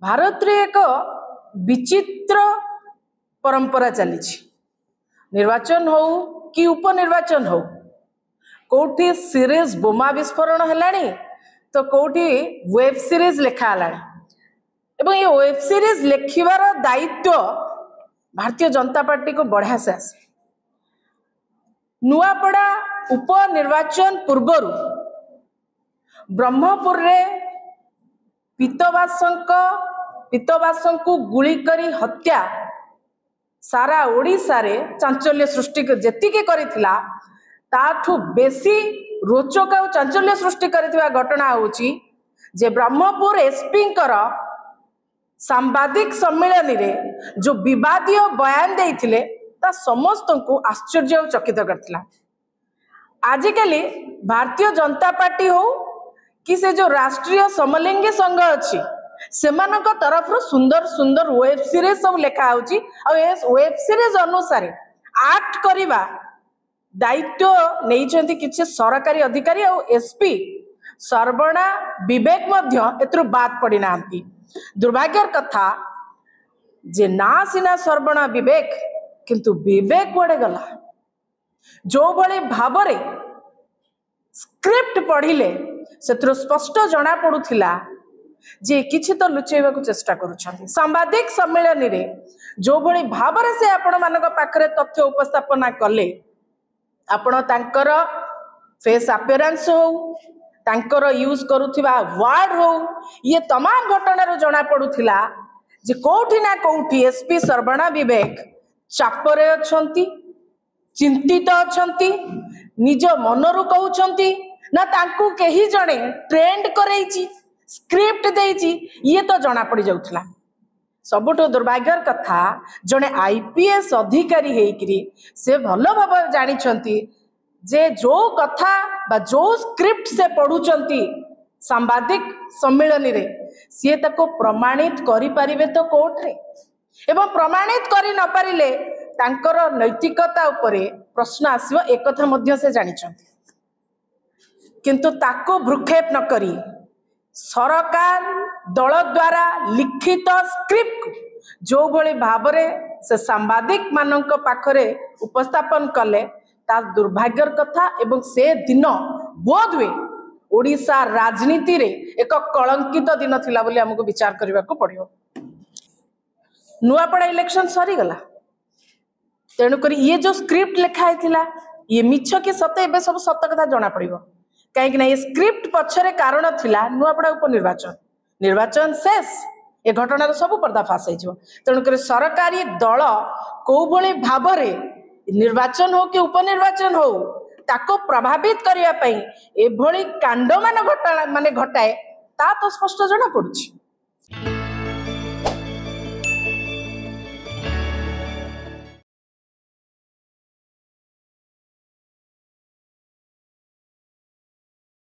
भारत रे एक विचित्र परंपरा चली निर्वाचन हो कि उपनिर्वाचन हो कोठी सीरीज बोमा विस्फोरण है तो कोठी वेब सीरीज लिखा है ये वेब सीरीज लिखिबार दायित्व भारतीय जनता पार्टी को बढ़िया से आसे नुआपड़ा उपनिर्वाचन पूर्वर ब्रह्मपुर रे पीतवासं को गुली करी हत्या सारा ओडिशा रे चांचल्य सृष्टि जेतिके करिथिला ताठू बेसी रोचक और चांचल्य सृष्टि करिथिबा घटना होची जे ब्रह्मपुर एसपी सांबादिक सम्मेलन रे जो विवादीय बयान देइथिले ता समस्त को आश्चर्य और चकित करथिला। आजिकली भारतीय जनता पार्टी हो कि से जो राष्ट्रीय समलिंगी संघ अच्छी सेमानक तरफ सुंदर सुंदर वेब सीरीज सब लिखा होची और ए वेब सीरीज अनुसार एक्ट करिबा दायित्व नहीं किसी सरकारी अधिकारी और एसपी सर्वणा विवेक मध्य एतरु बात पड़ी ना। दुर्भाग्यर कथा जे ना सिना सर्वणा विवेक किंतु विवेक कुआडे गला जो भली भावरे स्क्रिप्ट पढ़िले से स्पष्ट जना पड़ुथिला जे किछि तो लुचेबा को चेष्टा करूछंती। सांबादिक सम्मेलन रे जो भली भावरे से आपण मानक पाखरे तथ्य उपस्थापना कले आपण तांकर फेस अपीयरेंस हो तांकर यूज करूथिबा वर्ड हो ये तमाम घटना रो जना पड़ुथिला जे कोठी ना कोठी एसपी सर्वणा विवेक चापरे अछंती चिंतित अछंती निज मनरु कहउछंती ना तांकू केही जणे ट्रेंड करैची स्क्रिप्ट देइची ये तो जना पड़ी जाउथला। सबुठो दुर्भाग्यर कथा जणे आईपीएस अधिकारी हेकरी से भलो भाव जानी छंती जे जो कथा बा जो स्क्रिप्ट से पढ़ुचंती सांबादिक सम्मेलन रे सी ताको प्रमाणित करि परिबे तो कोर्ट रे एवं प्रमाणित करि न पारिले तांकर नैतिकता उपरे प्रश्न आसीबो एक कथा मध्य से जानी छंती किंतु ताको भ्रुक्षेप न करी सरकार दल द्वारा लिखित स्क्रिप्ट जो भली भावरे से सांबादिक मानक पाखरे उपस्थापन कले ता दुर्भाग्यर कथा एवं से दिन बोध हुए ओडिशा राजनीति रे एक कलंकित दिन थिला बोली हमको विचार करबा को पड़ियो। नुआपड़ा इलेक्शन सरी गला तेणु करी ये जो स्क्रिप्ट लिखा हैथिला ये मिछ के सत एबे सब सत कथा जाना पड़ियो कहीं ना ये स्क्रिप्ट पछरे कारण थिला नुआपड़ा उपनिर्वाचन निर्वाचन शेष ए घटनार सब पर्दाफाश हो तेणु करी सरकारी दल को भली भावरे निर्वाचन हो कि उपनिर्वाचन हो ताको प्रभावित करने एभली कांड मान घटाए ता तो स्पष्ट जना पड़ुछि।